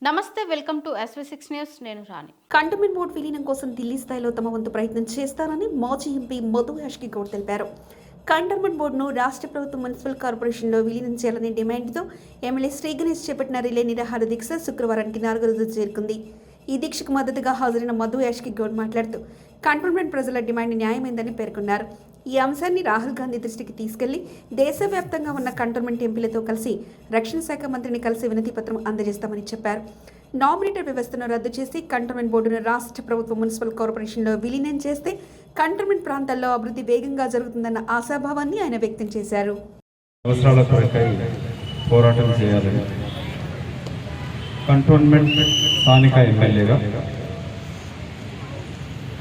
నమస్తే, welcome to SV6 news. నేను రాణి. Cantonment board విలీనం కోసం ఢిల్లీ స్థాయిలో తమ వంతు ప్రయత్నం చేస్తారని మాజీ ఎంపీ మధు యాష్కి గౌడ్ తెలిపారు. కంటోన్మెంట్ బోర్డును రాష్ట్ర ప్రభుత్వం మున్సిపల్ కార్పొరేషన్లో విలీనం చేయాలనే డిమాండ్తో ఎమ్మెల్యే శ్రీ గణేష్ చేపట్టిన రిలే నిరాహార దీక్ష శుక్రవారానికి 4వ రోజు చేరుకుంది. ఈ దీక్షకు మద్దతుగా హాజరైన మధు యాష్కి గౌడ్ మాట్లాడుతూ కంటోన్మెంట్ ప్రజల డిమాండ్ న్యాయమైందని పేర్కొన్నారు. ఈ అంశాన్ని రాహుల్ గాంధీ దృష్టికి తీసుకెళ్లి దేశవ్యాప్తంగా ఉన్న కంటోన్మెంట్ ఎంపీలతో కలిసి రక్షణ శాఖ మంత్రిని కలిసి వినతి పత్రం అందజేస్తామని చెప్పారు. నామినేటెడ్ వ్యవస్థను రద్దు చేసి కంటోన్మెంట్ బోర్డును రాష్ట్ర ప్రభుత్వ మున్సిపల్ కార్పొరేషన్లో విలీనం చేస్తే కంటోన్మెంట్ ప్రాంతాల్లో అభివృద్ధి వేగంగా జరుగుతుందన్న ఆశాభావాన్ని ఆయన వ్యక్తం చేశారు. అవసరాల కొరకై పోరాటం చేయాలని కంటోన్మెంట్ స్థానిక ఎమ్మెల్యేగా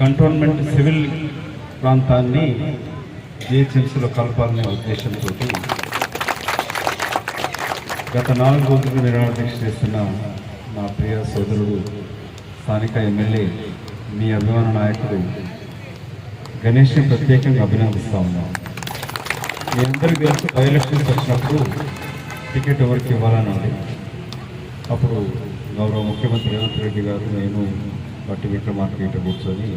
కంటోన్మెంట్ సివిల్ ప్రాంతాన్ని జిహెచ్ఎంసీలో కలపాలనే ఉద్దేశంతో గత 4 రోజులు నిరాహార దీక్ష చేస్తున్న నా ప్రియ సోదరుడు స్థానిక ఎమ్మెల్యే మీ అభిమాన నాయకుడు గణేష్ని ప్రత్యేకంగా అభినందిస్తూ ఉన్నాం. మీ అందరికీ తెలుసు, బై ఎలక్షన్స్ వచ్చినప్పుడు టికెట్ ఎవరికి ఇవ్వాలని అప్పుడు గౌరవ ముఖ్యమంత్రి రేవంత్ రెడ్డి గారు నేను బట్టి విక్రమార్క కూర్చొని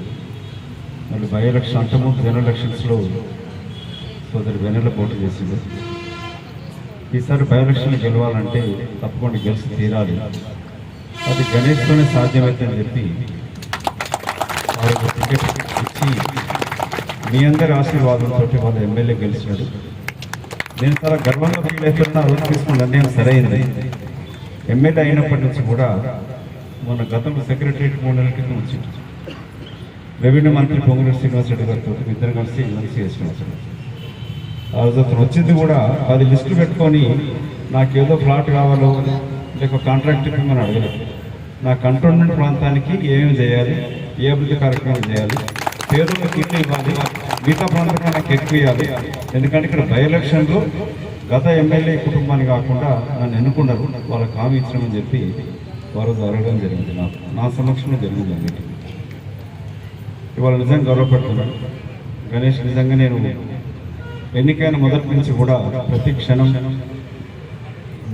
మళ్ళీ బై ఎలక్షన్ అంతకుముందు జనరల్ ఎలక్షన్స్లో సోదరి వెన్నెల పోటీ చేసింది. ఈసారి బై ఎలక్షన్ గెలవాలంటే తప్పకుండా గెలిచి తీరాలి, అది గణేష్తోనే సాధ్యమవుతుందని చెప్పి వారికి టికెట్ ఇచ్చి మీ అందరి ఆశీర్వాదంతో వాళ్ళ ఎమ్మెల్యే గెలిచినాడు. నేను చాలా గర్వంగా ఫీల్ అవుతున్నా. రోజు తీసుకున్న నిర్ణయం సరైంది. ఎమ్మెల్యే అయినప్పటి నుంచి కూడా మొన్న గతంలో సెక్రటరియట్ 3 నెలల క్రితం వచ్చింది. రెవెన్యూ మంత్రి పొంగులేటి శ్రీనివాసరెడ్డి గారితో ఇద్దరు కలిసి మంచి చేసిన ఆ రోజు అతను వచ్చింది కూడా 10 లిస్టులు పెట్టుకొని నాకేదో ప్లాట్ కావాలో లేక కాంట్రాక్ట్ ఇవ్వమని అడగలేదు. నా కంటోన్మెంట్ ప్రాంతానికి ఏమేమి చేయాలి, ఏ అభివృద్ధి కార్యక్రమాలు చేయాలి, పేదలకు ఇల్లు ఇవ్వాలి, మిగతా ప్రాంతంలో నాకు ఎక్కువ ఇవ్వాలి. ఎందుకంటే ఇక్కడ బై ఎలక్షన్లో గత ఎమ్మెల్యే కుటుంబాన్ని కాకుండా నన్ను ఎన్నుకున్నారు, వాళ్ళకి హామీ ఇచ్చినామని చెప్పి వారు అడగడం జరిగింది. నా సమక్షంలో జరిగింది అన్నిటి. ఇవాళ నిజంగా గౌరవపడుతున్నాను. గణేష్ నిజంగా నేను ఎన్నికైన మొదటి నుంచి కూడా ప్రతి క్షణం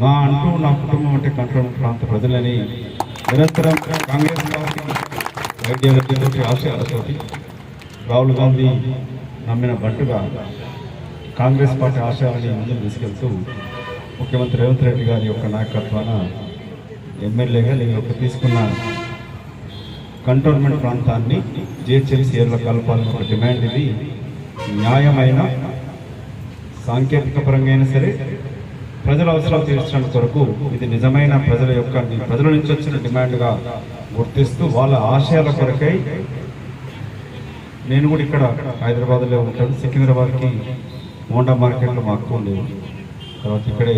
నా కుటుంబం అంటే కంటోన్మెంట్ ప్రాంత ప్రజలని నిరంతరం కాంగ్రెస్ పార్టీ ఐడియాలజీతోటి ఆశయాలతోటి రాహుల్ గాంధీ నమ్మిన బట్టుగా కాంగ్రెస్ పార్టీ ఆశయాలని ముందుకు తీసుకెళ్తూ ముఖ్యమంత్రి రేవంత్ రెడ్డి గారి యొక్క నాయకత్వాన ఎమ్మెల్యేగా నేను తీసుకున్న కంటోన్మెంట్ ప్రాంతాన్ని జిహెచ్ఎంసీలో కలపాలని ఒక డిమాండ్. ఇది న్యాయమైన, సాంకేతిక పరంగా అయినా సరే ప్రజల అవసరాలు తీర్చడానికి కొరకు ఇది నిజమైన ప్రజల నుంచి వచ్చిన డిమాండ్గా గుర్తిస్తూ వాళ్ళ ఆశయాల కొరకై నేను కూడా ఇక్కడ హైదరాబాద్లో ఉంటాను. సికింద్రాబాద్కి మోండా మార్కెట్లో మా అక్క ఉండేది. తర్వాత ఇక్కడే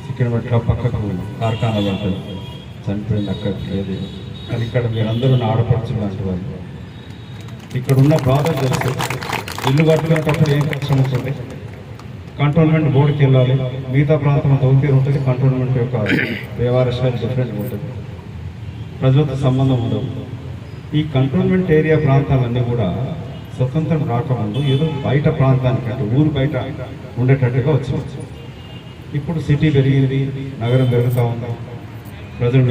సికింద్రాబాద్ పక్కకు కార్ఖానాలు ఉంటుంది, చనిపోయింది అక్కడ లేదు. కానీ ఇక్కడ మీరందరూ నా ఆడపడుచులు లాంటి వాళ్ళు. ఇక్కడ ఉన్న బాధ తెలుసు. ఇల్లు కట్టుకునేటప్పుడు ఏం కష్టం ఉంటుంది, కంటోన్మెంట్ బోర్డుకి వెళ్ళాలి, మిగతా ప్రాంతంలో దౌర్తీరు ఉంటుంది, కంటోన్మెంట్ యొక్క వ్యవహార శైలి డిఫరెంట్గా ఉంటుంది, ప్రజలతో సంబంధం ఉండదు. ఈ కంటోన్మెంట్ ఏరియా ప్రాంతాలన్నీ కూడా స్వతంత్రం రాకముందు ఏదో బయట ప్రాంతానికంటే ఊరు బయట ఉండేటట్టుగా వచ్చింది. ఇప్పుడు సిటీ పెరిగింది, నగరం పెరుగుతూ ఉంది, ప్రజలు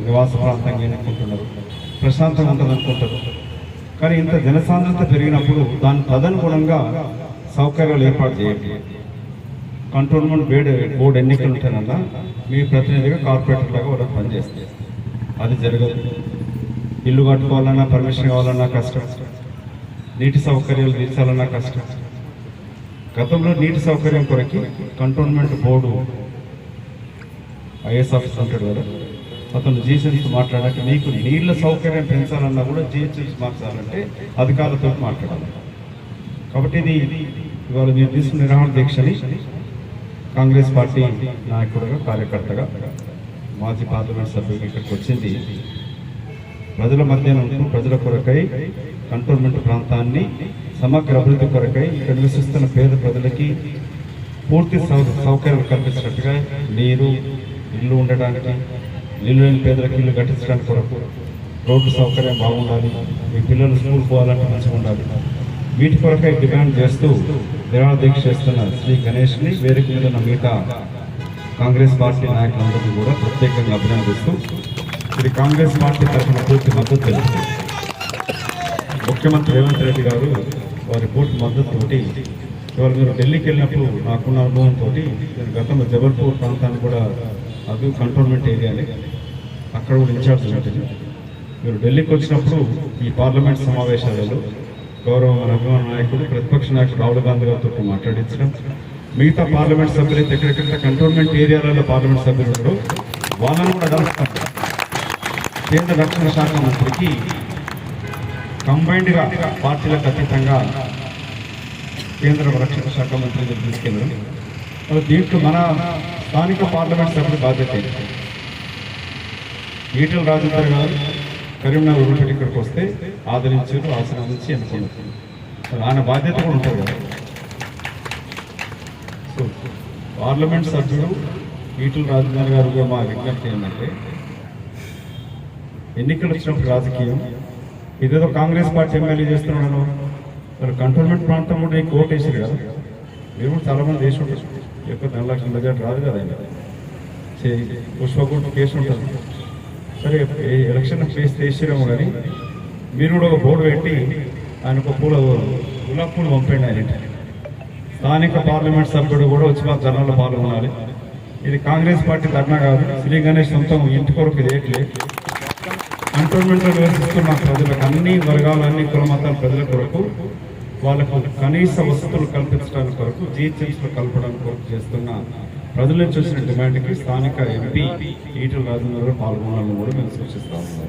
నివాస ప్రాంతంగా ఎన్నుకుంటున్నారు, ప్రశాంతంగా ఉంటుంది అనుకుంటారు. కానీ ఇంత జనసాంద్రత పెరిగినప్పుడు దాని తదనుగుణంగా సౌకర్యాలు ఏర్పాటు చేయండి. కంటోన్మెంట్ బోర్డు ఎన్నికలు ఉంటానన్నా మీ ప్రతినిధిగా కార్పొరేటర్ లాగా వాళ్ళకి పనిచేస్తే అది జరగదు. ఇల్లు కట్టుకోవాలన్నా, పర్మిషన్ కావాలన్నా కష్టం, నీటి సౌకర్యాలు తీర్చాలన్నా కష్టం. గతంలో నీటి సౌకర్యం కొరకి కంటోన్మెంట్ బోర్డు ఐఏఎస్ ఆఫీసర్ ఉంటాడు కదా, అతను జిహెచ్ఎంసీ మాట్లాడాక మీకు నీళ్ళ సౌకర్యం పెంచాలన్నా కూడా జిహెచ్ఎంసీ మార్చాలంటే అధికారులతో మాట్లాడాలి. కాబట్టి ఇది ఇవాళ మీరు తీసుకున్న నిరాహార దీక్షని కాంగ్రెస్ పార్టీ నాయకుడుగా, కార్యకర్తగా, మాజీ పార్లమెంట్ సభ్యులు ఇక్కడికి వచ్చింది ప్రజల మధ్య ఉంటూ ప్రజల కొరకై కంటోన్మెంట్ ప్రాంతాన్ని సమగ్ర అభివృద్ధి కొరకై ఇక్కడ నివసిస్తున్న పేద ప్రజలకి పూర్తి సౌకర్యాలు కల్పించినట్టుగా నీరు, ఇల్లు ఉండడానికి, ఇల్లు లేని పేదలకు ఇల్లు కట్టించడానికి కొరకు రోడ్డు సౌకర్యం బాగుండాలి, మీ పిల్లలు స్కూల్ పోవాలంటే మంచిగా ఉండాలి, వీటి కొరకై డిమాండ్ చేస్తూ నిరాహార దీక్ష చేస్తున్న శ్రీ గణేష్ని, వేదిక మీద ఉన్న మిగతా కాంగ్రెస్ పార్టీ నాయకులందరినీ కూడా ప్రత్యేకంగా అభినందిస్తూ ఇది కాంగ్రెస్ పార్టీ తరఫున పూర్తి మద్దతు తెలుస్తుంది. ముఖ్యమంత్రి రేవంత్ రెడ్డి గారు వారి పూర్తి మద్దతుతోటి ఇవాళ మీరు ఢిల్లీకి వెళ్ళినప్పుడు నాకున్న అనుభవంతో నేను గతంలో జబల్పూర్ ప్రాంతాన్ని కూడా అది కంటోన్మెంట్ ఏరియాని అక్కడ కూడా ఇన్ఛార్జ్ ఉంటుంది. మీరు ఢిల్లీకి వచ్చినప్పుడు ఈ పార్లమెంట్ సమావేశాలలో గౌరవ మన అభిమాన నాయకుడు ప్రతిపక్ష నాయకుడు రాహుల్ గాంధీ గారితో మాట్లాడించడం, మిగతా పార్లమెంట్ సభ్యులైతే ఎక్కడెక్కడ కంటోన్మెంట్ ఏరియాలలో పార్లమెంట్ సభ్యులు ఉండరు వాళ్ళని కూడా కలుస్తాం. కేంద్ర రక్షణ శాఖ మంత్రికి కంబైన్డ్గా పార్టీలకు అతీతంగా కేంద్ర రక్షణ శాఖ మంత్రికి తీసుకెళ్ళడం, మరి దీంట్లో మన స్థానిక పార్లమెంట్ సభ్యుల బాధ్యత ఏంటి? ఈటెల రాజేందర్ గారు కరీంనగర్ ఉన్నప్పటికీ ఇక్కడికి వస్తే ఆదరించారు, ఆశ్రమించి ఎన్నుకున్నారు. ఆయన బాధ్యత కూడా ఉంటుంది కదా. సో పార్లమెంట్ సభ్యుడు ఈటెల రాజేందర్ గారు మా విజ్ఞప్తి ఏంటంటే, ఎన్నికలు వచ్చినప్పుడు రాజకీయం ఇదేదో కాంగ్రెస్ పార్టీ ఎమ్మెల్యే చేస్తున్నాను, మరి కంటోన్మెంట్ ప్రాంతం కూడా నీకు ఓటు వేసారు కదా, మీరు కూడా చాలామంది వేసి ఉంటారు. ఎక్కువ 10 లక్షల మెజార్టీ రాదు కదా, ఆయన పుష్పకోట కేసు ఉంటుంది. సరే ఎలక్షన్ ఫేస్ చేసిరేమో కానీ మీరు కూడా ఒక బోర్డు పెట్టి ఆయనకు గులాబ్ పూలు పంపండి. ఆయన స్థానిక పార్లమెంట్ సభ్యుడు కూడా వచ్చి మా జనంలో పాల్గొనాలి. ఇది కాంగ్రెస్ పార్టీ ధర్నా కాదు, శ్రీ గణేష్ సొంతం ఇంటి కొరకు చేయట్లేదు. కంటోన్మెంట్లో నివసిస్తున్న ప్రజలకు, అన్ని వర్గాలు, అన్ని కుల మతాల ప్రజల కొరకు, వాళ్ళకు కనీస వసతులు కల్పించడానికి కొరకు, జీహెచ్ఎంసీలో కలపడానికి కొరకు చేస్తున్న ప్రజల నుంచి వచ్చిన డిమాండ్కి స్థానిక ఎంపీ ఈటెల రాజేందర్ గారు పాల్గొనాలని కూడా మేము సూచిస్తాము.